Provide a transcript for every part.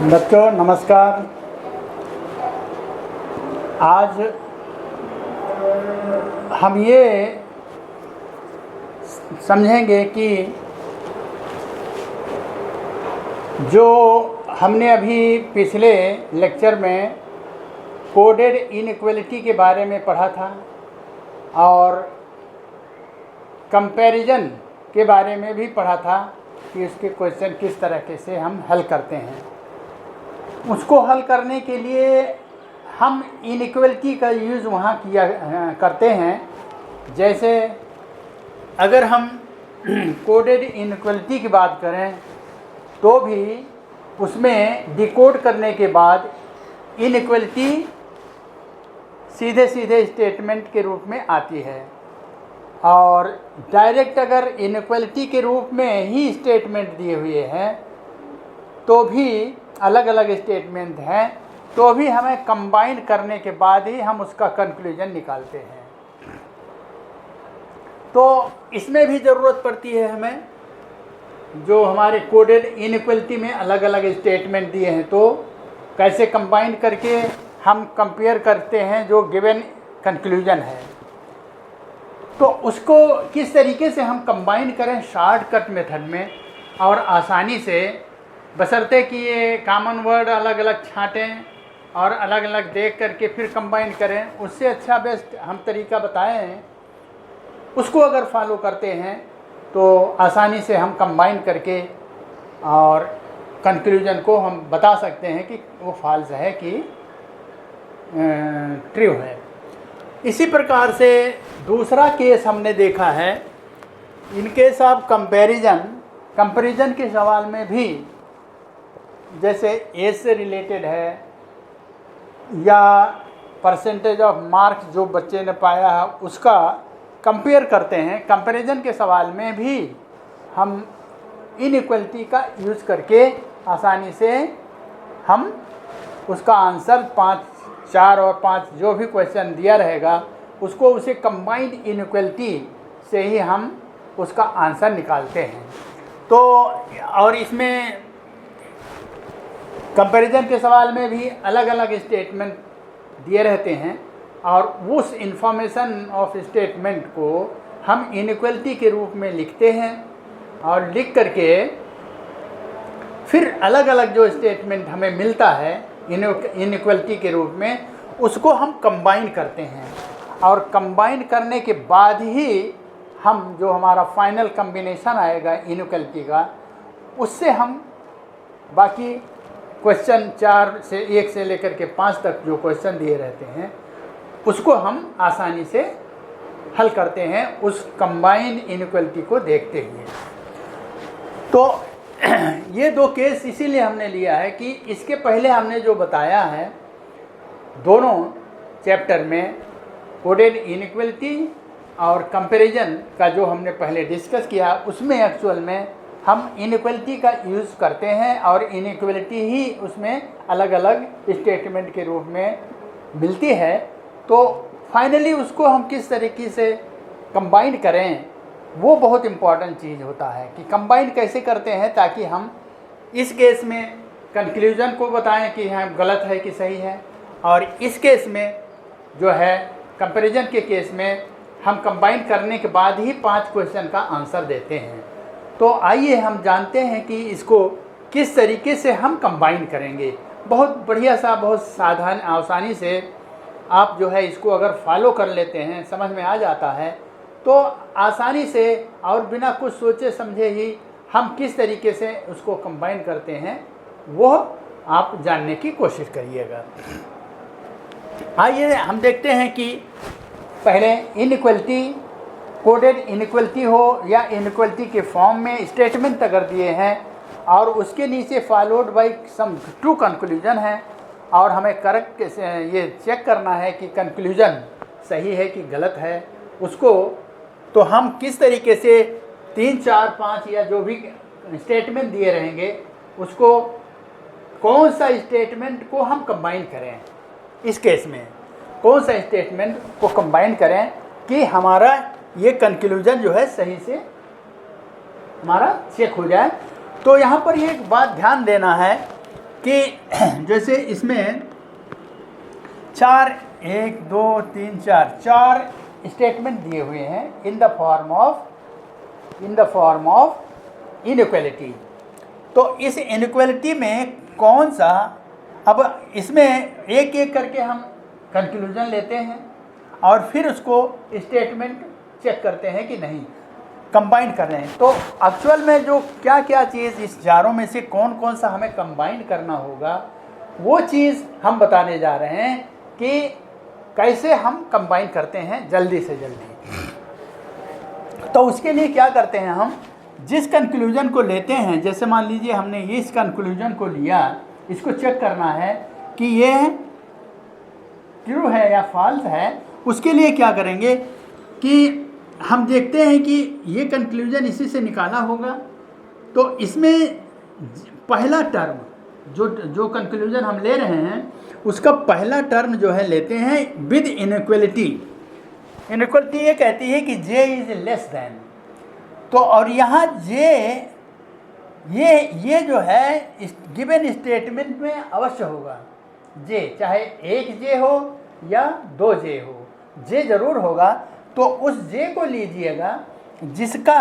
बच्चों नमस्कार। आज हम ये समझेंगे कि जो हमने अभी पिछले लेक्चर में कोडेड इनइक्वलिटी के बारे में पढ़ा था और कंपैरिजन के बारे में भी पढ़ा था कि उसके क्वेश्चन किस तरीके से हम हल करते हैं। उसको हल करने के लिए हम इनइक्वलिटी का यूज़ वहाँ किया करते हैं। जैसे अगर हम कोडेड इनइक्वलिटी की बात करें तो भी उसमें डिकोड करने के बाद इनइक्वलिटी सीधे सीधे स्टेटमेंट के रूप में आती है, और डायरेक्ट अगर इनइक्वलिटी के रूप में ही स्टेटमेंट दिए हुए हैं तो भी अलग अलग स्टेटमेंट हैं, तो भी हमें कंबाइन करने के बाद ही हम उसका कंक्लूजन निकालते हैं। तो इसमें भी ज़रूरत पड़ती है हमें, जो हमारे कोडेड इनइक्वलिटी में अलग अलग स्टेटमेंट दिए हैं तो कैसे कंबाइन करके हम कंपेयर करते हैं जो गिवन कंक्लूजन है, तो उसको किस तरीके से हम कंबाइन करें शॉर्टकट मेथड में और आसानी से, बशर्ते कि ये कॉमन वर्ड अलग अलग छाँटें और अलग अलग देख करके फिर कंबाइन करें। उससे अच्छा बेस्ट हम तरीका बताए हैं, उसको अगर फॉलो करते हैं तो आसानी से हम कंबाइन करके और कंक्लूजन को हम बता सकते हैं कि वो फॉल्स है कि ट्रू है। इसी प्रकार से दूसरा केस हमने देखा है, इन केस ऑफ कंपैरिजन के सवाल में भी, जैसे एज से रिलेटेड है या परसेंटेज ऑफ मार्क्स जो बच्चे ने पाया है उसका कंपेयर करते हैं। कंपैरिजन के सवाल में भी हम इनइक्वलिटी का यूज़ करके आसानी से हम उसका आंसर 5, 4 और 5 जो भी क्वेश्चन दिया रहेगा उसको उसे कंबाइंड इनइक्वलिटी से ही हम उसका आंसर निकालते हैं। तो और इसमें कंपैरिजन के सवाल में भी अलग अलग स्टेटमेंट दिए रहते हैं और उस इंफॉर्मेशन ऑफ स्टेटमेंट को हम इनइक्वलिटी के रूप में लिखते हैं और लिख करके फिर अलग अलग जो स्टेटमेंट हमें मिलता है इनइक्वलिटी के रूप में उसको हम कंबाइन करते हैं, और कंबाइन करने के बाद ही हम जो हमारा फाइनल कम्बिनेशन आएगा इनइक्वलिटी का, उससे हम बाकी क्वेश्चन 4 से 1 से लेकर के 5 तक जो क्वेश्चन दिए रहते हैं उसको हम आसानी से हल करते हैं उस कंबाइंड इनइक्वलिटी को देखते हुए। तो ये दो केस इसीलिए हमने लिया है कि इसके पहले हमने जो बताया है दोनों चैप्टर में, कोडेड इनइक्वलिटी और कंपैरिजन का जो हमने पहले डिस्कस किया, उसमें एक्चुअल में हम इनइक्वलिटी का यूज़ करते हैं और इनइक्वलिटी ही उसमें अलग अलग स्टेटमेंट के रूप में मिलती है। तो फाइनली उसको हम किस तरीके से कंबाइन करें वो बहुत इम्पॉर्टेंट चीज़ होता है कि कंबाइन कैसे करते हैं, ताकि हम इस केस में कंक्लूजन को बताएं कि हाँ गलत है कि सही है, और इस केस में जो है कंपैरिजन के केस में हम कंबाइन करने के बाद ही 5 क्वेश्चन का आंसर देते हैं। तो आइए हम जानते हैं कि इसको किस तरीके से हम कंबाइन करेंगे। बहुत बढ़िया सा, बहुत साधारण आसानी से आप जो है इसको अगर फॉलो कर लेते हैं, समझ में आ जाता है, तो आसानी से और बिना कुछ सोचे समझे ही हम किस तरीके से उसको कंबाइन करते हैं वो आप जानने की कोशिश करिएगा। आइए हम देखते हैं कि पहले इनइक्वलिटी, कोडेड इनइक्वलिटी हो या इनइक्वलिटी के फॉर्म में स्टेटमेंट अगर दिए हैं और उसके नीचे followed by some true conclusion है और हमें करेक्ट ये चेक करना है कि कंक्लूजन सही है कि गलत है, उसको तो हम किस तरीके से 3, 4, 5 या जो भी स्टेटमेंट दिए रहेंगे उसको कौन सा स्टेटमेंट को हम कंबाइन करें, इस केस में कौन सा स्टेटमेंट को कंबाइन करें कि हमारा ये कंक्लूजन जो है सही से हमारा चेक हो जाए। तो यहाँ पर ये एक बात ध्यान देना है कि जैसे इसमें 4 1 2 3 4 स्टेटमेंट दिए हुए हैं इन द फॉर्म ऑफ इनइक्वालिटी। तो इस इनइक्वालिटी में कौन सा, अब इसमें एक एक करके हम कंक्लूजन लेते हैं और फिर उसको स्टेटमेंट चेक करते हैं कि नहीं कंबाइन कर रहे हैं। तो एक्चुअल में जो क्या क्या चीज़ इस चारों में से कौन कौन सा हमें कंबाइन करना होगा, वो चीज़ हम बताने जा रहे हैं कि कैसे हम कंबाइन करते हैं जल्दी से जल्दी। तो उसके लिए क्या करते हैं, हम जिस कंक्लूजन को लेते हैं, जैसे मान लीजिए हमने इस कंक्लूजन को लिया, इसको चेक करना है कि ये ट्रू है या फॉल्स है। उसके लिए क्या करेंगे कि हम देखते हैं कि ये कंक्लूजन इसी से निकाला होगा। तो इसमें पहला टर्म जो कंक्लूजन हम ले रहे हैं उसका पहला टर्म जो है लेते हैं विद इनइक्वालिटी। इनइक्वालिटी ये कहती है कि जे इज लेस देन, तो और यहाँ जे ये जो है गिवन स्टेटमेंट में अवश्य होगा। जे चाहे एक जे हो या 2 जे हो, जे ज़रूर होगा। तो उस जे को लीजिएगा जिसका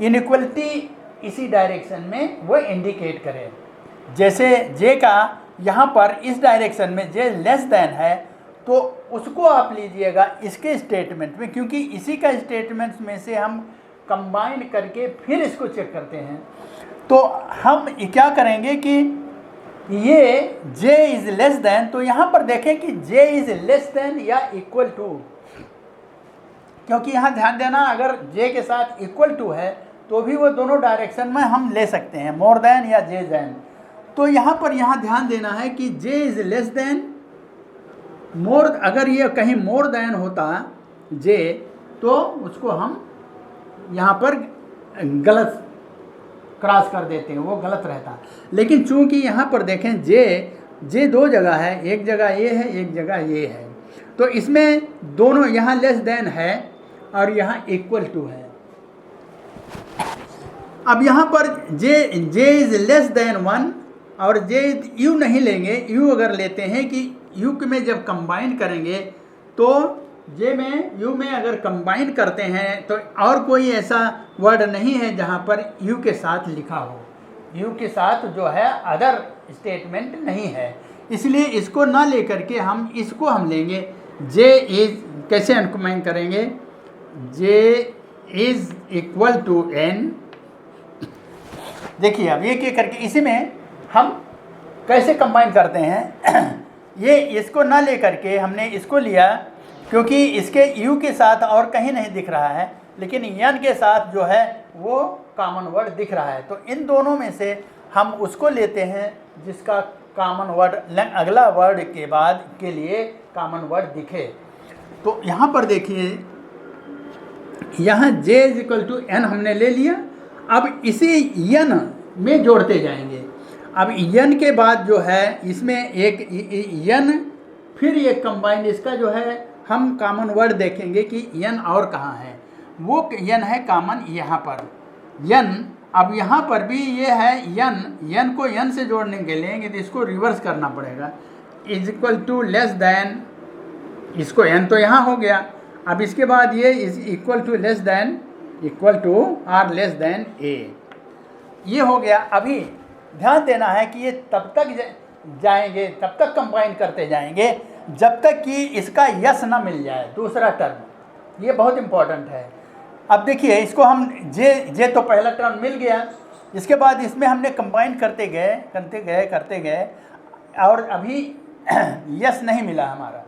इनइक्वालिटी इसी डायरेक्शन में वो इंडिकेट करे। जैसे जे का यहाँ पर इस डायरेक्शन में जे लेस देन है, तो उसको आप लीजिएगा इसके स्टेटमेंट में, क्योंकि इसी का स्टेटमेंट में से हम कंबाइन करके फिर इसको चेक करते हैं। तो हम क्या करेंगे कि ये जे इज़ लेस देन, तो यहाँ पर देखें कि जे इज़ लेस देन या इक्वल टू, क्योंकि यहाँ ध्यान देना अगर जे के साथ इक्वल टू है तो भी वो दोनों डायरेक्शन में हम ले सकते हैं, मोर देन या जे देन। तो यहाँ पर ध्यान देना है कि जे इज़ लेस देन मोर, अगर ये कहीं मोर देन होता जे तो उसको हम यहाँ पर गलत क्रॉस कर देते हैं, वो गलत रहता। लेकिन चूंकि यहाँ पर देखें जे 2 जगह है, एक जगह ये है एक जगह ये है, तो इसमें दोनों यहाँ लेस देन है और यहाँ इक्वल टू है। अब यहाँ पर जे इज़ लेस देन 1 और जे यू नहीं लेंगे। यू अगर लेते हैं कि यू में जब कंबाइन करेंगे तो जे में यू में अगर कंबाइन करते हैं तो और कोई ऐसा वर्ड नहीं है जहाँ पर यू के साथ लिखा हो, यू के साथ जो है अदर स्टेटमेंट नहीं है, इसलिए इसको ना लेकर के इसको हम लेंगे जे इज़। कैसे कंबाइन करेंगे, जे इज़ इक्वल टू एन। देखिए अब ये करके इसी में हम कैसे कंबाइन करते हैं ये इसको ना लेकर के हमने इसको लिया, क्योंकि इसके यू के साथ और कहीं नहीं दिख रहा है, लेकिन यन के साथ जो है वो कॉमन वर्ड दिख रहा है। तो इन दोनों में से हम उसको लेते हैं जिसका कॉमन वर्ड अगला वर्ड के बाद के लिए कॉमन वर्ड दिखे। तो यहाँ पर देखिए, यहाँ जे इज इक्वल टू एन हमने ले लिया। अब इसी यन में जोड़ते जाएंगे। अब यन के बाद जो है इसमें एक यन, फिर ये कंबाइंड, इसका जो है हम कॉमन वर्ड देखेंगे कि यन और कहाँ है। वो यन है कॉमन यहाँ पर यन। अब यहाँ पर भी ये है यन को यन से जोड़ने के लिए तो इसको रिवर्स करना पड़ेगा। Is equal to less than, इसको एन तो यहाँ हो गया। अब इसके बाद ये is equal to less than equal to or less than A, ये हो गया। अभी ध्यान देना है कि ये तब तक जाएंगे, तब तक कंबाइन करते जाएंगे जब तक कि इसका यस ना मिल जाए, दूसरा टर्म। ये बहुत इम्पोर्टेंट है। अब देखिए इसको हम जे तो पहला टर्म मिल गया, इसके बाद इसमें हमने कंबाइन करते गए और अभी यस नहीं मिला हमारा।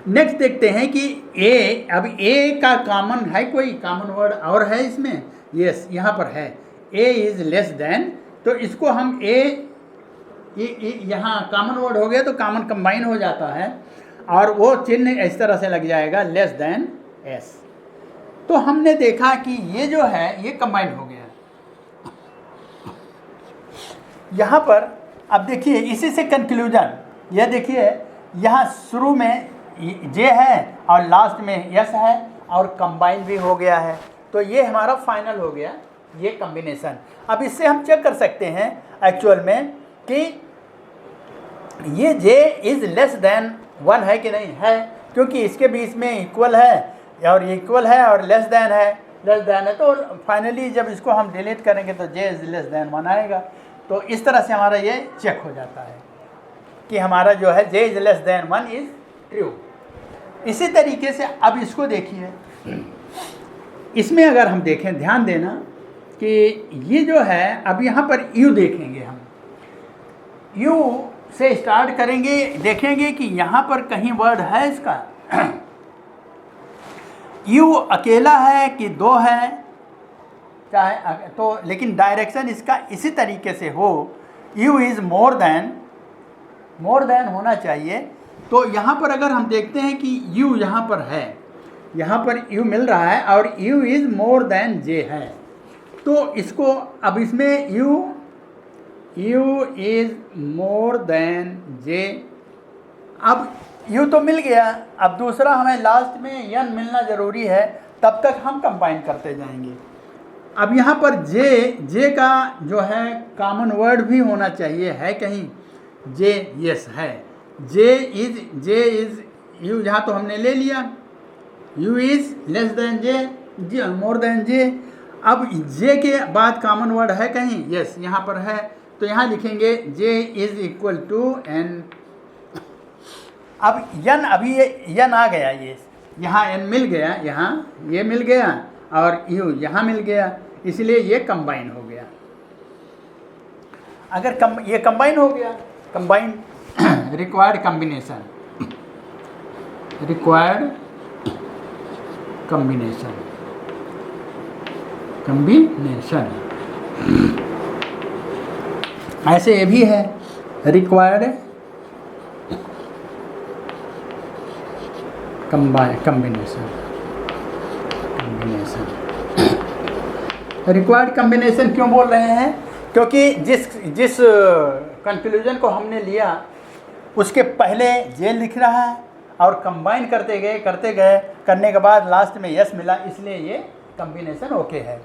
नेक्स्ट देखते हैं कि ए, अब ए का कॉमन है, कोई कॉमन वर्ड और है इसमें? यस, यहाँ पर है ए इज़ लेस देन। तो इसको हम यहाँ कॉमन वर्ड हो गया तो कॉमन कंबाइन हो जाता है और वो चिन्ह इस तरह से लग जाएगा लेस देन एस। तो हमने देखा कि ये जो है ये कंबाइन हो गया। यहाँ पर अब देखिए इसी से कंक्लूजन, यह देखिए यहाँ शुरू में जे है और लास्ट में यस है और कंबाइन भी हो गया है। तो ये हमारा फाइनल हो गया ये कॉम्बिनेशन। अब इससे हम चेक कर सकते हैं एक्चुअल में कि ये j इज़ लेस देन 1 है कि नहीं है, क्योंकि इसके बीच में इक्वल है और इक्वल है और लेस देन है, तो फाइनली जब इसको हम डिलीट करेंगे तो j इज़ लेस देन 1 आएगा। तो इस तरह से हमारा ये चेक हो जाता है कि हमारा जो है j is less than 1 is true. इसी तरीके से अब इसको देखिए, इसमें अगर हम देखें, ध्यान देना कि ये जो है, अब यहाँ पर u देखेंगे, हम u से स्टार्ट करेंगे, देखेंगे कि यहाँ पर कहीं वर्ड है इसका u अकेला है कि 2 है, चाहे तो, लेकिन डायरेक्शन इसका इसी तरीके से हो, u इज़ मोर देन होना चाहिए। तो यहाँ पर अगर हम देखते हैं कि u यहाँ पर है, यहाँ पर u मिल रहा है और u is more then j है, तो इसको अब इसमें u is more then j, अब u तो मिल गया, अब दूसरा हमें लास्ट में n मिलना ज़रूरी है, तब तक हम कंबाइन करते जाएंगे। अब यहाँ पर j का जो है कॉमन वर्ड भी होना चाहिए, है कहीं j? यस है, j इज़ u, यहाँ तो हमने ले लिया, u is less than j, more than j। अब j के बाद कॉमन वर्ड है कहीं? यस, यहाँ पर है, तो यहाँ लिखेंगे j is equal to n। अब n, अभी ये n आ गया, ये यहाँ n मिल गया, यहाँ ये मिल गया और u यहाँ मिल गया, इसलिए ये कंबाइन हो गया। अगर ये कंबाइन हो गया, कंबाइन रिक्वायर्ड कम्बिनेशन ऐसे ये भी है, रिक्वायर्ड कम्बिनेशन। रिक्वायर्ड कम्बिनेशन क्यों बोल रहे हैं? क्योंकि जिस कंक्लूजन को हमने लिया उसके पहले j लिख रहा है और कंबाइन करते गए करने के बाद लास्ट में यस मिला, इसलिए ये कम्बिनेशन ओके है।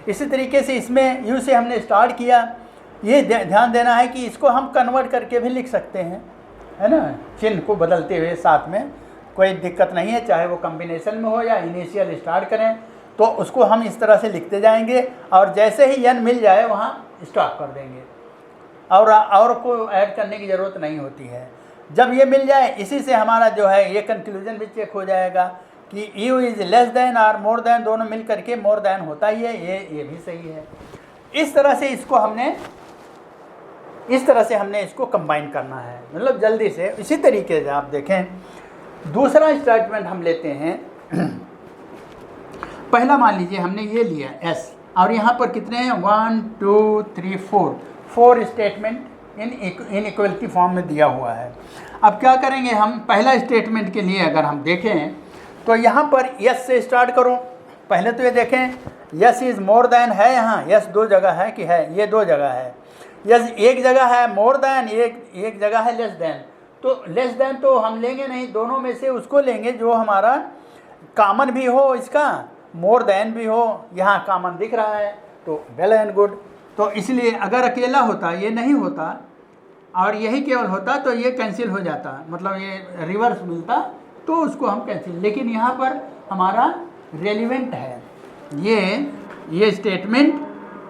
इसी तरीके से इसमें u से हमने स्टार्ट किया, ये ध्यान देना है कि इसको हम कन्वर्ट करके भी लिख सकते हैं, है ना, चिन्ह को बदलते हुए साथ में, कोई दिक्कत नहीं है, चाहे वो कम्बिनेशन में हो या इनिशियल स्टार्ट करें, तो उसको हम इस तरह से लिखते जाएंगे और जैसे ही n मिल जाए वहाँ स्टॉप कर देंगे और को ऐड करने की ज़रूरत नहीं होती है। जब ये मिल जाए, इसी से हमारा जो है ये कंक्लूजन भी चेक हो जाएगा कि u इज़ लेस देन और मोर देन दोनों मिल करके मोर देन होता ही है, ये भी सही है। इस तरह से हमने इसको कंबाइन करना है, मतलब जल्दी से। इसी तरीके से आप देखें, दूसरा स्टेटमेंट हम लेते हैं। पहला मान लीजिए हमने ये लिया s और यहाँ पर कितने हैं, 1 2 3 4 स्टेटमेंट इन इक्वलिटी फॉर्म में दिया हुआ है। अब क्या करेंगे हम, पहला स्टेटमेंट के लिए अगर हम देखें तो यहाँ पर यस से स्टार्ट करो। पहले तो ये देखें, यस इज़ मोर देन है, यहाँ यस 2 जगह है कि है, ये 2 जगह है। यस एक जगह है मोर देन, एक जगह है लेस देन। तो लेस देन तो हम लेंगे नहीं, दोनों में से उसको लेंगे जो हमारा कॉमन भी हो, इसका मोर देन भी हो। यहाँ कॉमन दिख रहा है तो वेल एंड गुड। तो इसलिए अगर अकेला होता, ये नहीं होता और यही केवल होता तो ये कैंसिल हो जाता, मतलब ये रिवर्स मिलता तो उसको हम कैंसिल, लेकिन यहाँ पर हमारा रेलिवेंट है, ये स्टेटमेंट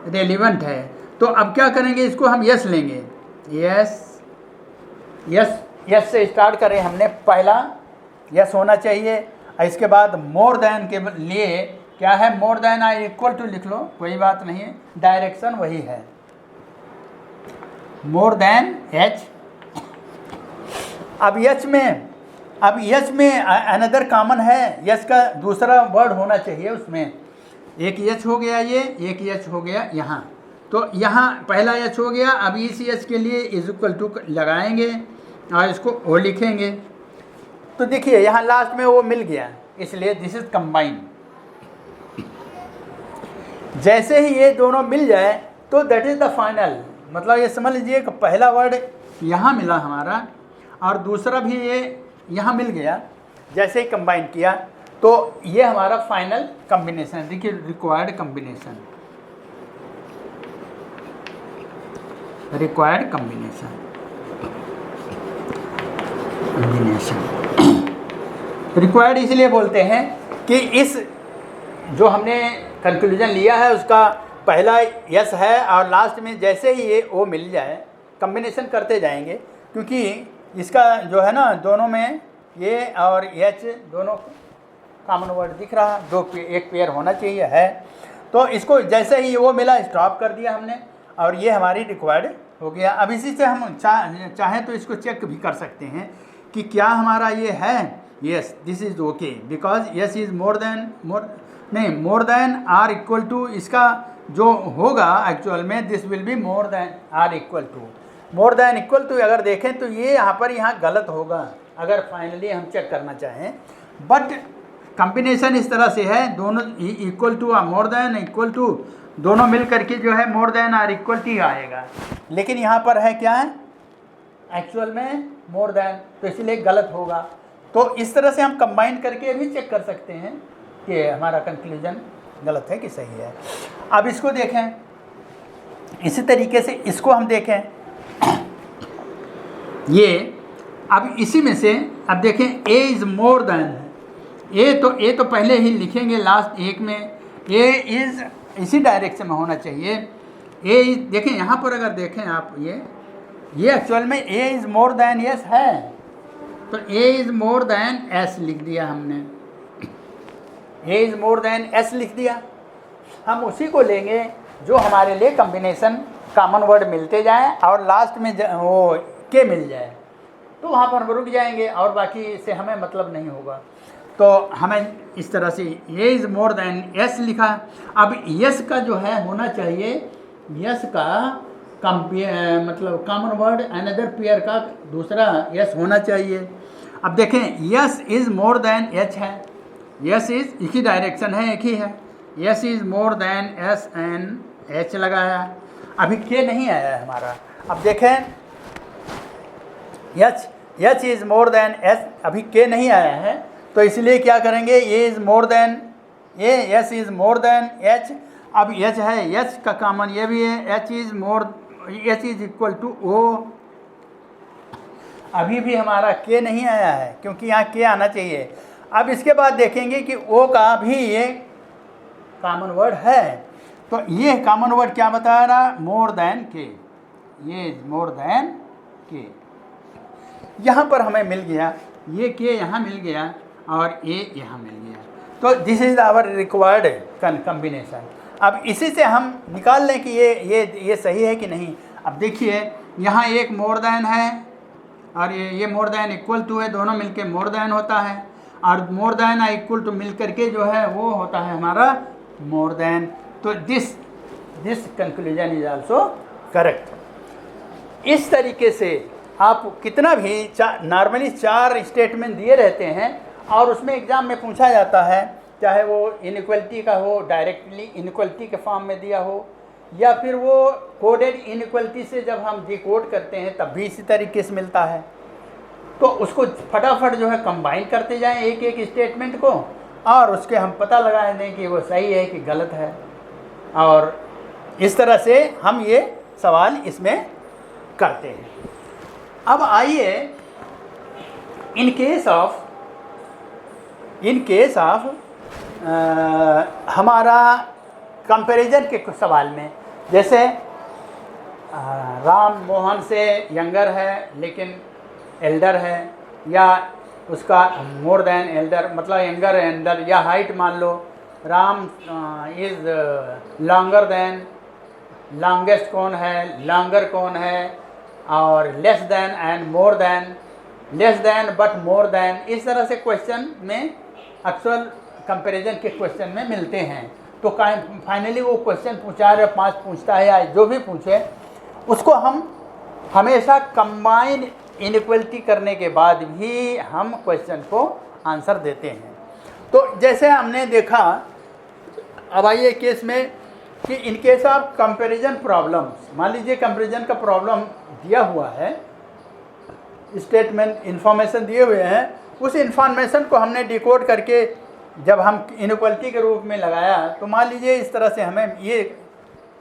रेलिवेंट है। तो अब क्या करेंगे, इसको हम यस लेंगे, यस से स्टार्ट करें हमने, पहला यस होना चाहिए। इसके बाद मोर देन के लिए क्या है, more than I equal to लिख लो, कोई बात नहीं है, डायरेक्शन वही है, मोर देन एच। अब यच में अनदर कॉमन है, यच का दूसरा वर्ड होना चाहिए उसमें। एक यच हो गया, ये एक यच हो गया यहाँ, तो यहाँ पहला यच हो गया। अब इस यच के लिए इज इक्वल टू लगाएंगे और इसको ओ लिखेंगे। तो देखिए यहाँ लास्ट में वो मिल गया, इसलिए दिस इज कंबाइन। जैसे ही ये दोनों मिल जाए तो दैट इज़ द फाइनल, मतलब ये समझ लीजिए कि पहला वर्ड यहाँ मिला हमारा और दूसरा भी ये यहाँ मिल गया। जैसे ही कंबाइन किया तो ये हमारा फाइनल कम्बिनेशन, देखिए required combination. Required combination required इसलिए बोलते हैं कि इस जो हमने कंक्लूजन लिया है उसका पहला यस है और लास्ट में जैसे ही ये ओ मिल जाए कॉम्बिनेशन करते जाएंगे, क्योंकि इसका जो है ना दोनों में ये और एच दोनों कॉमन वर्ड दिख रहा, एक पेयर होना चाहिए है, तो इसको जैसे ही वो मिला स्टॉप कर दिया हमने और ये हमारी रिक्वायर्ड हो गया। अब इसी से हम चाहें तो इसको चेक भी कर सकते हैं कि क्या हमारा ये है, S this is okay because S is more than or equal to, इसका जो होगा एक्चुअल में this will be more than or equal to अगर देखें तो ये यहाँ गलत होगा अगर फाइनली हम चेक करना चाहें, बट कॉम्बिनेशन इस तरह से है दोनों इक्वल टू और मोर देन इक्वल टू दोनों मिल करके जो है मोर देन और इक्वल टू आएगा, लेकिन यहाँ पर है क्या है एक्चुअल में मोर देन, तो इसलिए गलत होगा। तो इस तरह से हम कंबाइन करके भी चेक कर सकते हैं कि हमारा कंक्लूजन गलत है कि सही है। अब इसको देखें, इसी तरीके से इसको हम देखें, ये अब इसी में से अब देखें ए इज़ मोर देन, ए तो पहले ही लिखेंगे लास्ट एक में, ए इज़ इसी डायरेक्शन में होना चाहिए। ए इज देखें यहाँ पर अगर देखें आप ये एक्चुअल में ए इज़ मोर देन यस है, तो ए इज़ मोर देन एस लिख दिया हमने, ए इज़ मोर देन एस लिख दिया। हम उसी को लेंगे जो हमारे लिए कॉम्बिनेशन कॉमन वर्ड मिलते जाएं और लास्ट में वो के मिल जाए, तो वहाँ पर हम रुक जाएंगे और बाकी से हमें मतलब नहीं होगा। तो हमें इस तरह से ए इज़ मोर देन एस लिखा। अब यस का जो है होना चाहिए, यस का मतलब कॉमन वर्ड अनदर पेयर का दूसरा यस होना चाहिए। अब देखें S is more than H है, यस इज़ एक ही डायरेक्शन है, एक ही है, S is more than S N H लगाया, अभी के नहीं आया है हमारा। अब देखें H is more than S, अभी के नहीं आया है, तो इसलिए क्या करेंगे A is more than A, S is more than H. अब एच है, एच का कॉमन ये भी है, H is equal two O, अभी भी हमारा के नहीं आया है क्योंकि यहाँ के आना चाहिए। अब इसके बाद देखेंगे कि ओ का भी ये कॉमन वर्ड है, तो ये कॉमन वर्ड क्या बता रहा, मोर देन के, ये मोर देन के, यहाँ पर हमें मिल गया, ये के यहाँ मिल गया और ये यहाँ मिल गया, तो this is our required combination. अब इसी से हम निकाल लें कि ये सही है कि नहीं। अब देखिए यहाँ एक मोर देन है और ये मोर देन इक्वल टू है, दोनों मिलके मोर देन होता है, और मोर देन और इक्वल टू मिल करके जो है वो होता है हमारा मोर देन, तो this conclusion is also correct. इस तरीके से आप कितना भी नॉर्मली 4 स्टेटमेंट दिए रहते हैं और उसमें एग्ज़ाम में पूछा जाता है, चाहे वो इनइक्वलिटी का हो, डायरेक्टली इनइक्वलिटी के फॉर्म में दिया हो, या फिर वो कोडेड इनइक्वलिटी से जब हम डिकोड करते हैं तब भी इसी तरीके से मिलता है। तो उसको फटाफट जो है कंबाइन करते जाएं एक एक स्टेटमेंट को, और उसके हम पता लगा दें कि वो सही है कि गलत है, और इस तरह से हम ये सवाल इसमें करते हैं। अब आइए इन केस ऑफ हमारा कंपैरिजन के कुछ सवाल में, जैसे राम मोहन से यंगर है लेकिन एल्डर है, या उसका मोर देन एल्डर मतलब यंगर एल्डर, या हाइट मान लो Ram is longer than, longest कौन है, लॉन्गर कौन है, और less than and more than, less than but more than, इस तरह से क्वेश्चन में एक्चुअल कंपैरिजन के क्वेश्चन में मिलते हैं। तो फाइनली वो क्वेश्चन पूछा या 5 पूछता है या जो भी पूछे, उसको हम हमेशा कंबाइन इनइक्वलिटी करने के बाद भी हम क्वेश्चन को आंसर देते हैं। तो जैसे हमने देखा, अब आइए केस में कि in case of comparison problems, मान लीजिए कंपैरिजन का प्रॉब्लम दिया हुआ है, स्टेटमेंट इन्फॉर्मेशन दिए हुए हैं, उस इन्फॉर्मेशन को हमने डिकोड करके जब हम इनइक्वलिटी के रूप में लगाया, तो मान लीजिए इस तरह से हमें ये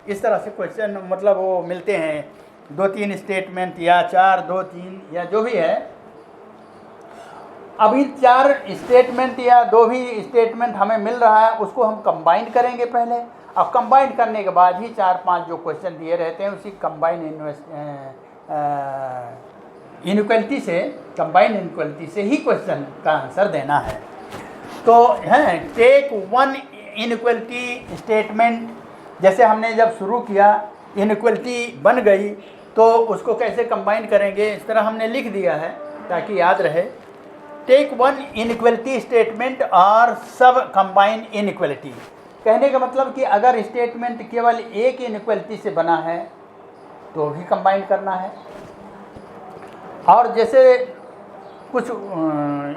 इस तरह से क्वेश्चन मतलब वो मिलते हैं 2-3 स्टेटमेंट या 4 2-3 या जो भी है, अभी 4 स्टेटमेंट या 2 भी स्टेटमेंट हमें मिल रहा है, उसको हम कंबाइन करेंगे पहले, और कंबाइन करने के बाद ही 4-5 जो क्वेश्चन दिए रहते हैं उसी कंबाइन इनइक्वलिटी से ही क्वेश्चन का आंसर देना है। तो है टेक वन इनइक्वलिटी स्टेटमेंट, जैसे हमने जब शुरू किया इनइक्वलिटी बन गई तो उसको कैसे कंबाइन करेंगे, इस तरह हमने लिख दिया है ताकि याद रहे। टेक वन इनइक्वलिटी स्टेटमेंट और सब कंबाइन इनइक्वलिटी, कहने का मतलब कि अगर स्टेटमेंट केवल एक इनइक्वलिटी से बना है तो भी कंबाइन करना है, और जैसे कुछ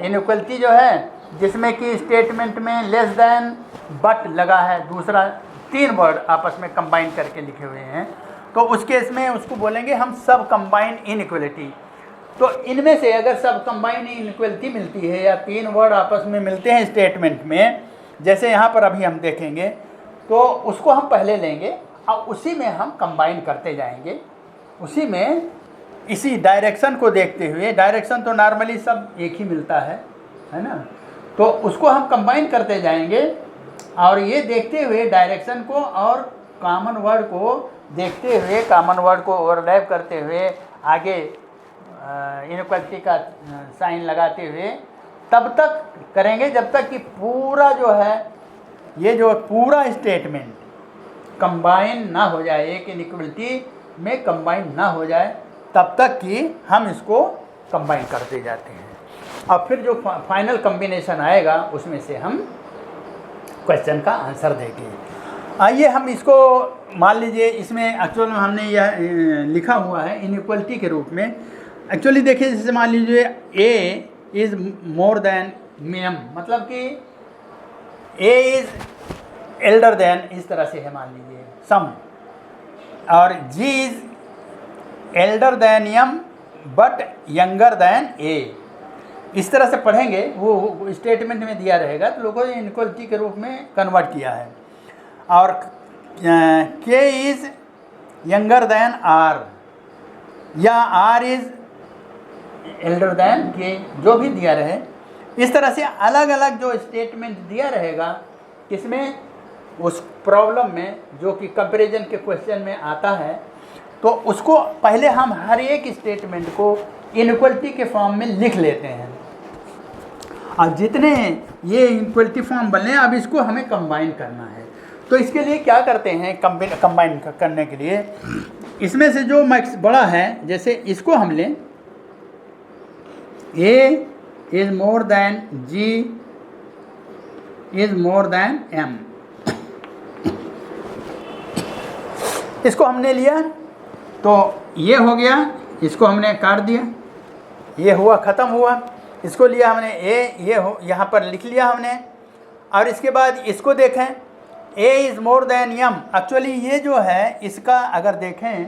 इनइक्वलिटी जो है जिसमें कि स्टेटमेंट में लेस देन बट लगा है, दूसरा 3 वर्ड आपस में कंबाइन करके लिखे हुए हैं, तो उस केस में उसको बोलेंगे हम सब कंबाइन इनइक्वलिटी। तो इनमें से अगर सब कंबाइन इनइक्वलिटी मिलती है या 3 वर्ड आपस में मिलते हैं स्टेटमेंट में, जैसे यहाँ पर अभी हम देखेंगे, तो उसको हम पहले लेंगे और उसी में हम कंबाइन करते जाएंगे, उसी में इसी डायरेक्शन को देखते हुए, डायरेक्शन तो नॉर्मली सब एक ही मिलता है ना, तो उसको हम कंबाइन करते जाएंगे और ये देखते हुए डायरेक्शन को और कॉमन वर्ड को देखते हुए, कॉमन वर्ड को ओवरलैप करते हुए आगे इनइक्वलिटी का साइन लगाते हुए तब तक करेंगे जब तक कि पूरा जो है, ये जो पूरा स्टेटमेंट कंबाइन ना हो जाए, एक इनइक्वलिटी में कंबाइन ना हो जाए, तब तक कि हम इसको कंबाइन करते जाते हैं, और फिर जो फाइनल कॉम्बिनेशन आएगा उसमें से हम क्वेश्चन का आंसर देंगे। आइए हम इसको मान लीजिए, इसमें एक्चुअल में हमने यह लिखा हुआ है इनइक्वलिटी के रूप में। एक्चुअली देखिए, जैसे मान लीजिए A is more than M, मतलब कि ए इज़ एल्डर देन, इस तरह से है मान लीजिए सम, और G is elder than M but younger than A, इस तरह से पढ़ेंगे, वो स्टेटमेंट में दिया रहेगा तो लोगों ने इनइक्वलिटी के रूप में कन्वर्ट किया है। और के इज़ यंगर देन आर या आर इज़ एल्डर देन के, जो भी दिया रहे, इस तरह से अलग अलग जो स्टेटमेंट दिया रहेगा किसमें, उस प्रॉब्लम में जो कि कंपैरिजन के क्वेश्चन में आता है, तो उसको पहले हम हर एक स्टेटमेंट को इनइक्वलिटी के फॉर्म में लिख लेते हैं, और जितने ये इनइक्वलिटी फॉर्म बने अब इसको हमें कंबाइन करना है। तो इसके लिए क्या करते हैं, कंबाइन करने के लिए इसमें से जो मैक्स बड़ा है, जैसे इसको हम लें, A is more than G is more than M, इसको हमने लिया तो ये हो गया, इसको हमने काट दिया, ये हुआ, ख़त्म हुआ, इसको लिया हमने ए, ये हो यहाँ पर लिख लिया हमने, और इसके बाद इसको देखें A is more than M, actually ये जो है इसका अगर देखें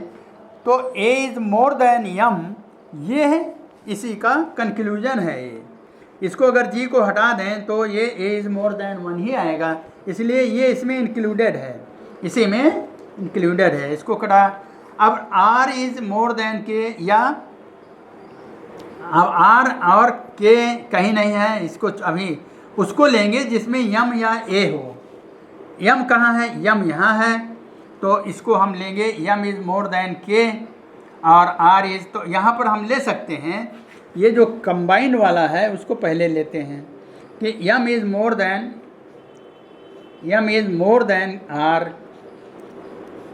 तो ए इज़ मोर देन यम, ये है इसी का कंक्लूजन है ये, इसको अगर जी को हटा दें तो ये ए इज़ मोर देन 1 ही आएगा, इसलिए ये इसमें इंक्लूडेड है, इसी में इंक्लूडेड है, इसको कटा। अब आर इज़ मोर देन के, या अब आर और के कहीं नहीं है, इसको अभी उसको लेंगे जिसमें यम या ए हो। यम कहाँ है, यम यहाँ है, तो इसको हम लेंगे यम इज़ मोर देन के, और आर इज़, तो यहाँ पर हम ले सकते हैं ये जो कंबाइन वाला है उसको पहले लेते हैं कि M is more than R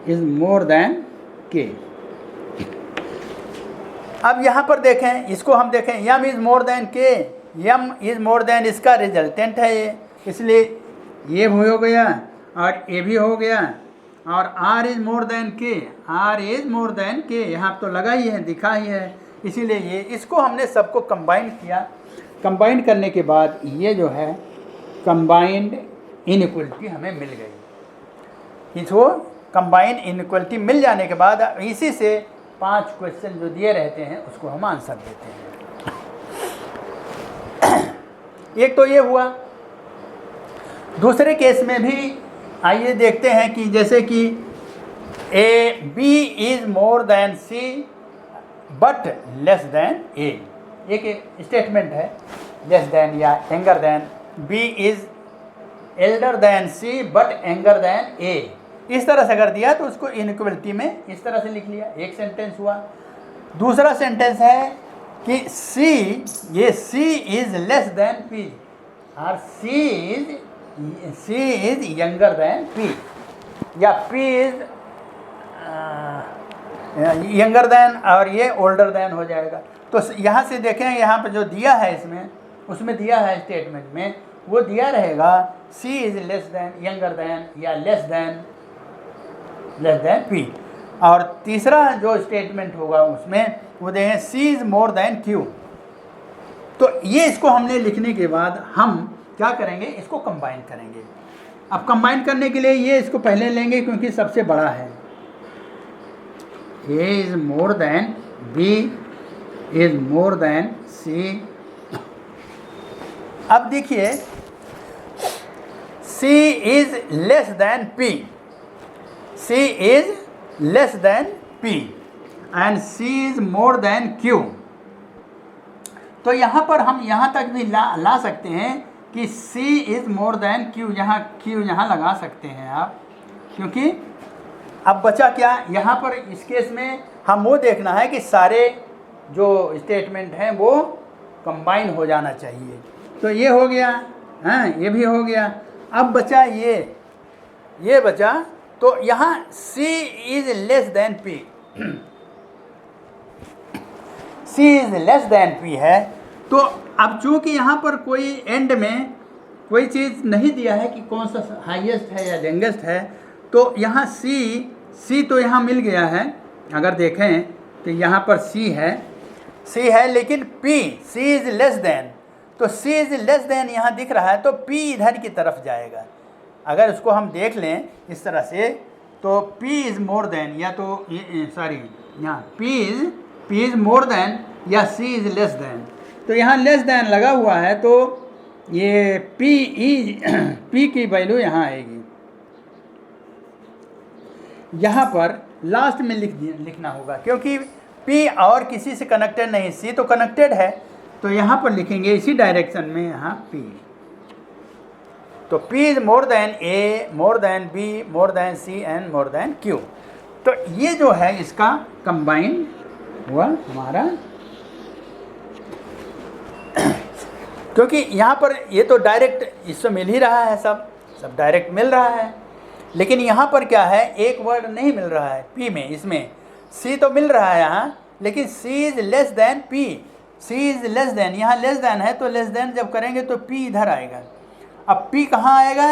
is more than K. अब यहाँ पर देखें, इसको हम देखें, यम इज़ मोर देन के, यम इज़ मोर देन इसका रिजल्टेंट है ये, इसलिए ये भी हो गया और ये भी हो गया, और आर इज़ मोर देन के, आर इज़ मोर देन के यहाँ तो लगा ही है, दिखा ही है, इसीलिए ये, इसको हमने सबको कंबाइन किया। कंबाइन करने के बाद ये जो है कंबाइंड इनइक्वलिटी हमें मिल गई। इसको कंबाइंड इनइक्वलिटी मिल जाने के बाद इसी से 5 क्वेश्चन जो दिए रहते हैं उसको हम आंसर देते हैं। एक तो ये हुआ। दूसरे केस में भी आइए देखते हैं कि जैसे कि B is more than C but less than A, एक स्टेटमेंट है, लेस देन या younger than, B is elder than C but younger than A, इस तरह से अगर दिया तो उसको इनइक्वलिटी में इस तरह से लिख लिया, एक सेंटेंस हुआ। दूसरा सेंटेंस है कि सी, ये सी इज लेस देन पी और सी इज यंगर देन पी, या पी इज यंगर देन और ये ओल्डर देन हो जाएगा। तो यहाँ से देखें, यहाँ पे जो दिया है इसमें, उसमें दिया है स्टेटमेंट में, वो दिया रहेगा C is less than, younger than या लेस देन पी। और तीसरा जो स्टेटमेंट होगा उसमें वो देखें C is more than Q. तो ये इसको हमने लिखने के बाद हम क्या करेंगे, इसको कंबाइन करेंगे। अब कंबाइन करने के लिए ये इसको पहले लेंगे क्योंकि सबसे बड़ा है, A is more then B is more then C। अब देखिए C is less then P, C is less then P and C is more then Q। तो यहाँ पर हम यहाँ तक भी ला सकते हैं कि C is more then Q, यहाँ Q यहाँ लगा सकते हैं आप, क्योंकि अब बचा क्या यहाँ पर इस केस में हम वो देखना है कि सारे जो स्टेटमेंट हैं वो कंबाइन हो जाना चाहिए। तो ये हो गया, हाँ ये भी हो गया। अब बचा ये बचा, तो यहाँ C is less then P, C is less then P है। तो अब चूँकि यहाँ पर कोई एंड में कोई चीज़ नहीं दिया है कि कौन सा हाईएस्ट है या यंगेस्ट है, तो यहाँ C तो यहाँ मिल गया है, अगर देखें तो यहाँ पर C है लेकिन C इज़ लेस देन, तो C इज़ लेस देन यहाँ दिख रहा है, तो P इधर की तरफ जाएगा। अगर उसको हम देख लें इस तरह से, तो P इज़ मोर देन, या तो सॉरी यहाँ P इज़ मोर देन या C इज़ लेस देन। तो यहाँ लेस देन लगा हुआ है, तो ये P की वैल्यू यहाँ आएगी। यहाँ पर लास्ट में लिखना होगा, क्योंकि P और किसी से कनेक्टेड नहीं, C तो कनेक्टेड है, तो यहाँ पर लिखेंगे इसी डायरेक्शन में यहाँ P। तो P is more then A, more than B, more than C and more then Q। तो ये जो है इसका कंबाइन हुआ हमारा, क्योंकि यहाँ पर ये तो डायरेक्ट इससे मिल ही रहा है, सब डायरेक्ट मिल रहा है। लेकिन यहाँ पर क्या है, एक वर्ड नहीं मिल रहा है P में, इसमें C तो मिल रहा है यहाँ, लेकिन C is less than P, C is less than, यहाँ लेस देन है, तो लेस देन जब करेंगे तो P इधर आएगा। अब P कहाँ आएगा,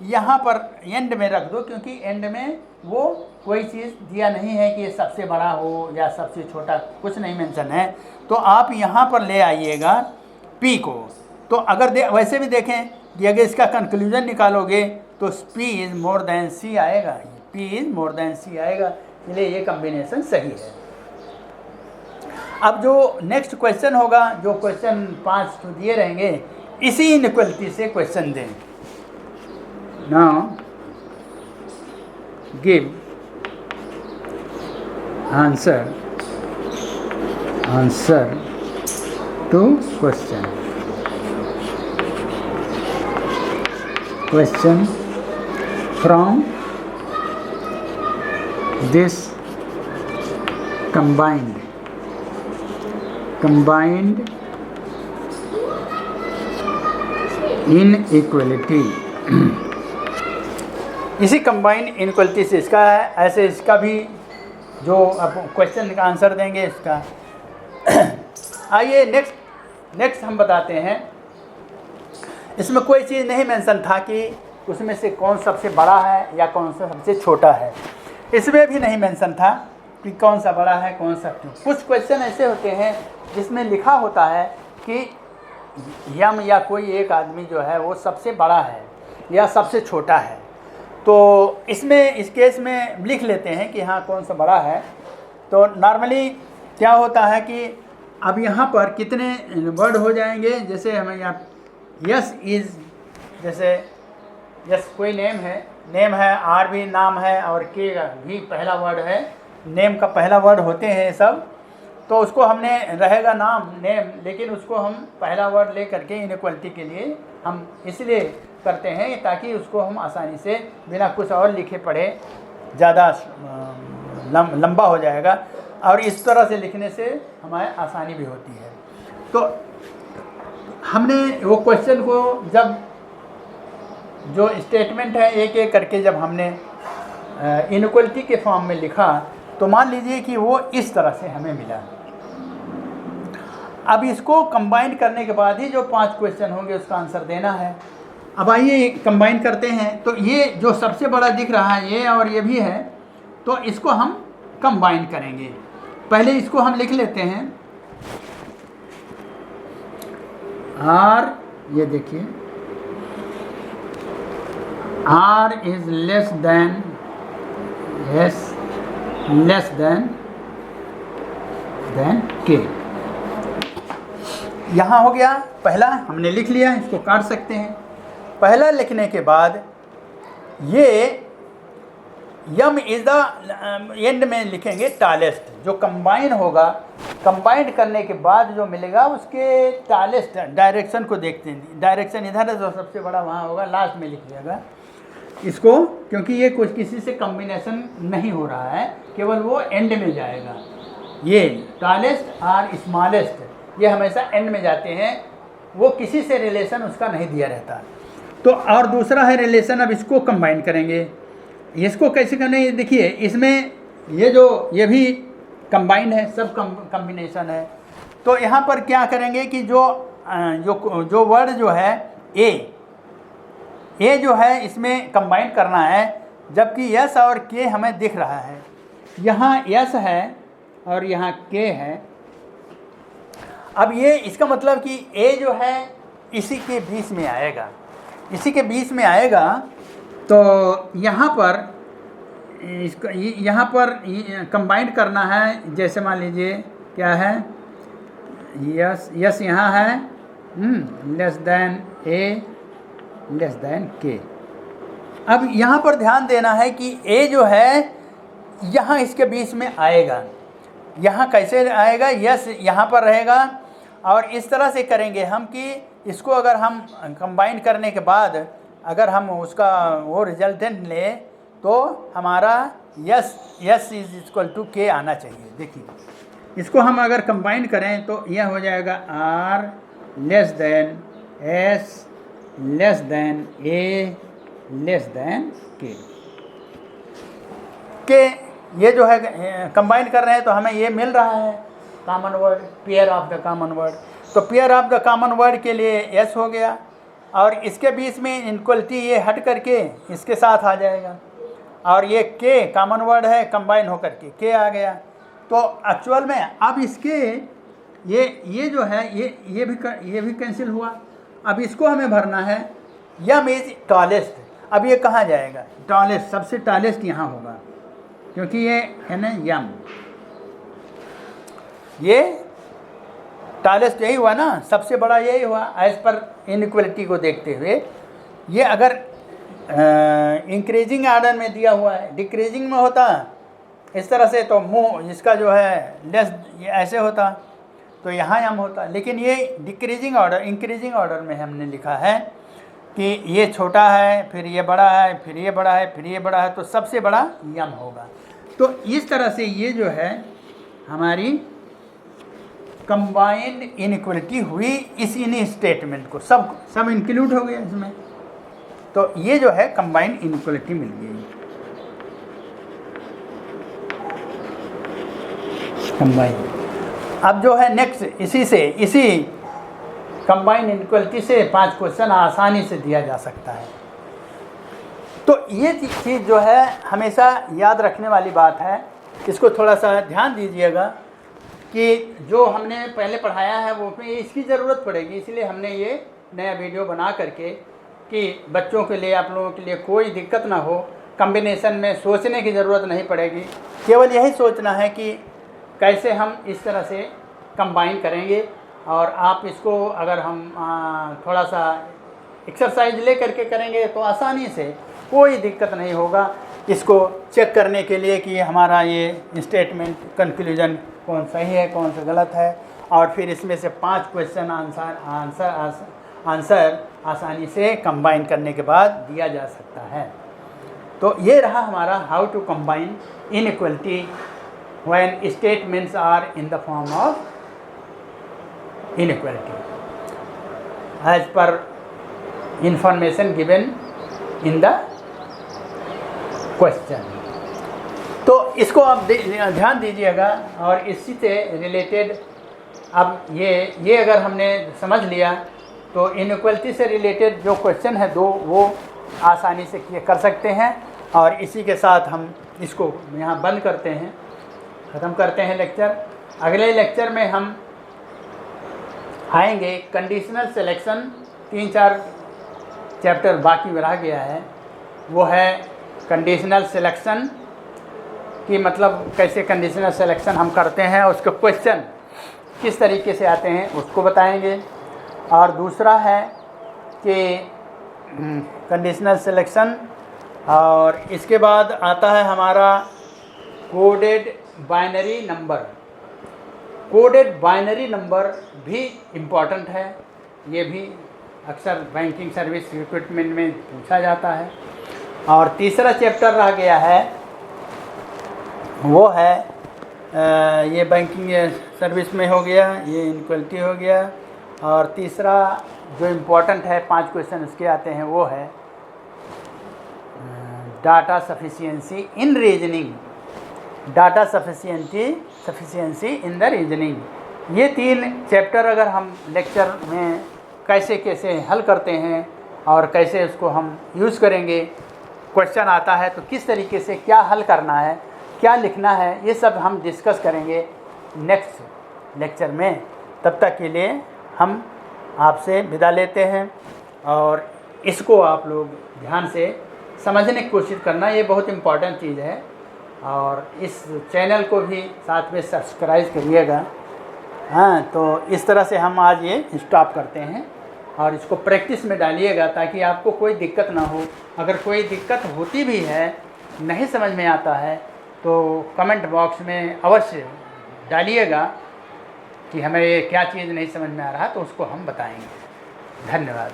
यहाँ पर एंड में रख दो, क्योंकि एंड में वो कोई चीज़ दिया नहीं है कि ये सबसे बड़ा हो या सबसे छोटा, कुछ नहीं मेंशन है। तो आप यहाँ पर ले आइएगा P को। तो अगर वैसे भी देखें कि अगर इसका कंक्लूजन निकालोगे तो P is more then C आएगा, P is more then C आएगा, इसलिए ये कम्बिनेशन सही है। अब जो नेक्स्ट क्वेश्चन होगा, जो क्वेश्चन 5 तो दिए रहेंगे, इसी इनइक्वलिटी से क्वेश्चन दें। Now give answer to question from this combined inequality। इसी कंबाइंड इनइक्वलिटी से इसका है, ऐसे इसका भी जो अब क्वेश्चन का आंसर देंगे इसका। आइए नेक्स्ट हम बताते हैं। इसमें कोई चीज़ नहीं मेंशन था कि उसमें से कौन सबसे बड़ा है या कौन सा सबसे छोटा है, इसमें भी नहीं मेंशन था कि कौन सा बड़ा है कौन सा क्यों। कुछ क्वेश्चन ऐसे होते हैं जिसमें लिखा होता है कि यम या कोई एक आदमी जो है वो सबसे बड़ा है या सबसे छोटा है, तो इसमें इस केस में लिख लेते हैं कि हाँ कौन सा बड़ा है। तो नॉर्मली क्या होता है कि अब यहाँ पर कितने वर्ड हो जाएंगे, जैसे हमें यहाँ यस इज़, जैसे यस कोई नेम है नेम है, आर भी नाम है और के भी पहला वर्ड है। नेम का पहला वर्ड होते हैं सब, तो उसको हमने रहेगा नाम नेम, लेकिन उसको हम पहला वर्ड ले करके इनइक्वलिटी के लिए हम इसलिए करते हैं ताकि उसको हम आसानी से बिना कुछ और लिखे पढ़े, ज़्यादा लंबा हो जाएगा और इस तरह से लिखने से हमारे आसानी भी होती है। तो हमने वो क्वेश्चन को जब जो स्टेटमेंट है एक एक करके जब हमने इनइक्वलिटी के फॉर्म में लिखा, तो मान लीजिए कि वो इस तरह से हमें मिला। अब इसको कंबाइन करने के बाद ही जो 5 क्वेश्चन होंगे उसका आंसर देना है। अब आइए कंबाइन करते हैं। तो ये जो सबसे बड़ा दिख रहा है ये और ये भी है, तो इसको हम कंबाइन करेंगे। पहले इसको हम लिख लेते हैं आर, ये देखिए R is less then S less than K। यहाँ हो गया पहला, हमने लिख लिया, इसको काट सकते हैं। पहला लिखने के बाद ये यम इज द एंड में लिखेंगे टालेस्ट, जो कंबाइन होगा, कंबाइंड करने के बाद जो मिलेगा उसके टालेस्ट डायरेक्शन को देखते हैं। डायरेक्शन इधर है तो सबसे बड़ा वहाँ होगा, लास्ट में लिख लिएगा इसको, क्योंकि ये कुछ किसी से कम्बिनेशन नहीं हो रहा है, केवल वो एंड में जाएगा। ये टालेस्ट और स्मॉलेस्ट ये हमेशा एंड में जाते हैं, वो किसी से रिलेशन उसका नहीं दिया रहता। तो और दूसरा है रिलेशन, अब इसको कंबाइन करेंगे। इसको कैसे करना है देखिए, इसमें ये भी कंबाइन है, सब कम्बिनेशन है। तो यहाँ पर क्या करेंगे कि जो वर्ड जो है ए जो है इसमें कंबाइन करना है, जबकि यस और के हमें दिख रहा है। यहाँ यस है और यहाँ के है। अब ये इसका मतलब कि ए जो है इसी के बीच में आएगा, इसी के बीच में आएगा। तो यहाँ पर इसको यहाँ पर कंबाइन करना है। जैसे मान लीजिए क्या है, यस यहाँ है, less than A less than K. अब यहाँ पर ध्यान देना है कि ए जो है यहाँ इसके बीच में आएगा। यहाँ कैसे आएगा, यस यहाँ पर रहेगा और इस तरह से करेंगे हम कि इसको अगर हम कंबाइन करने के बाद अगर हम उसका वो रिजल्टेंट ले तो हमारा यस इज इक्वल टू के आना चाहिए। देखिए इसको हम अगर कंबाइन करें तो यह हो जाएगा R less than S less than A less than K ये जो है कंबाइन कर रहे हैं तो हमें ये मिल रहा है common word, pair of the common word. तो pair of the common word के लिए एस हो गया और इसके बीच में इनक्वलिटी ये हट करके इसके साथ आ जाएगा और ये के कॉमन वर्ड है, कंबाइन होकर के आ गया। तो एक्चुअल में अब इसके ये जो है ये भी कैंसिल हुआ। अब इसको हमें भरना है, यम इज टॉलेस्ट। अब ये कहाँ जाएगा, टॉलेस्ट, सबसे टॉलेस्ट यहाँ होगा क्योंकि ये है ना यम, ये टॉलेस्ट यही हुआ ना, सबसे बड़ा यही हुआ एज पर इनइक्वलिटी को देखते हुए। ये अगर इंक्रीजिंग आर्डर में दिया हुआ है, डिक्रीजिंग में होता इस तरह से तो मुँह इसका जो है लेस ये ऐसे होता तो यहाँ यम होता, लेकिन ये डिक्रीजिंग ऑर्डर इंक्रीजिंग ऑर्डर में हमने लिखा है कि ये छोटा है, फिर ये बड़ा है, फिर ये बड़ा है, फिर ये बड़ा है, तो सबसे बड़ा यम होगा। तो इस तरह से ये जो है हमारी कंबाइंड इनइक्वलिटी हुई इस इन स्टेटमेंट को, सब इंक्लूड हो गया इसमें। तो ये जो है कंबाइंड इनइक्वलिटी मिल गई, कंबाइंड। अब जो है नेक्स्ट इसी कंबाइंड इनइक्वलिटी से 5 क्वेश्चन आसानी से दिया जा सकता है। तो ये चीज़ जो है हमेशा याद रखने वाली बात है, इसको थोड़ा सा ध्यान दीजिएगा कि जो हमने पहले पढ़ाया है वो में इसकी ज़रूरत पड़ेगी, इसलिए हमने ये नया वीडियो बना करके कि बच्चों के लिए, आप लोगों के लिए कोई दिक्कत ना हो, कम्बिनेशन में सोचने की ज़रूरत नहीं पड़ेगी, केवल यही सोचना है कि कैसे हम इस तरह से कंबाइन करेंगे। और आप इसको अगर हम थोड़ा सा एक्सरसाइज ले करके करेंगे तो आसानी से कोई दिक्कत नहीं होगा इसको चेक करने के लिए कि हमारा ये स्टेटमेंट कंक्लूजन कौन सही है कौन सा गलत है। और फिर इसमें से 5 क्वेश्चन आंसर आसानी से कंबाइन करने के बाद दिया जा सकता है। तो ये रहा हमारा how to combine inequality when statements are in the form of inequality as per information given in the question. तो इसको आप ध्यान दीजिएगा। और इसी से रिलेटेड अब ये अगर हमने समझ लिया तो इनइक्वलिटी से रिलेटेड जो क्वेश्चन है 2 वो आसानी से कर सकते हैं। और इसी के साथ हम इसको यहाँ बंद करते हैं, ख़त्म करते हैं लेक्चर। अगले लेक्चर में हम आएंगे कंडीशनल सिलेक्शन। 3-4 चैप्टर बाकी रह गया है, वो है कंडीशनल सिलेक्शन कि मतलब कैसे कंडीशनल सिलेक्शन हम करते हैं, उसके क्वेश्चन किस तरीके से आते हैं उसको बताएंगे। और दूसरा है कि कंडीशनल सिलेक्शन, और इसके बाद आता है हमारा coded binary number. Coded binary number भी इम्पॉर्टेंट है, ये भी अक्सर बैंकिंग सर्विस रिक्रूटमेंट में पूछा जाता है। और तीसरा चैप्टर रह गया है, वो है ये बैंकिंग सर्विस में हो गया, ये इनइक्वलिटी हो गया। और तीसरा जो इम्पोर्टेंट है 5 क्वेश्चन उसके आते हैं, वो है data sufficiency in reasoning. Data sufficiency in the reasoning. ये 3 चैप्टर अगर हम लेक्चर में कैसे कैसे हल करते हैं और कैसे उसको हम यूज़ करेंगे, क्वेश्चन आता है तो किस तरीके से क्या हल करना है, क्या लिखना है, ये सब हम डिस्कस करेंगे नेक्स्ट लेक्चर में। तब तक के लिए हम आपसे विदा लेते हैं। और इसको आप लोग ध्यान से समझने की कोशिश करना, ये बहुत इम्पॉर्टेंट चीज़ है। और इस चैनल को भी साथ में सब्सक्राइब करिएगा। हाँ, तो इस तरह से हम आज ये स्टॉप करते हैं और इसको प्रैक्टिस में डालिएगा ताकि आपको कोई दिक्कत ना हो। अगर कोई दिक्कत होती भी है, नहीं समझ में आता है, तो कमेंट बॉक्स में अवश्य डालिएगा कि हमें क्या चीज़ नहीं समझ में आ रहा, तो उसको हम बताएंगे। धन्यवाद।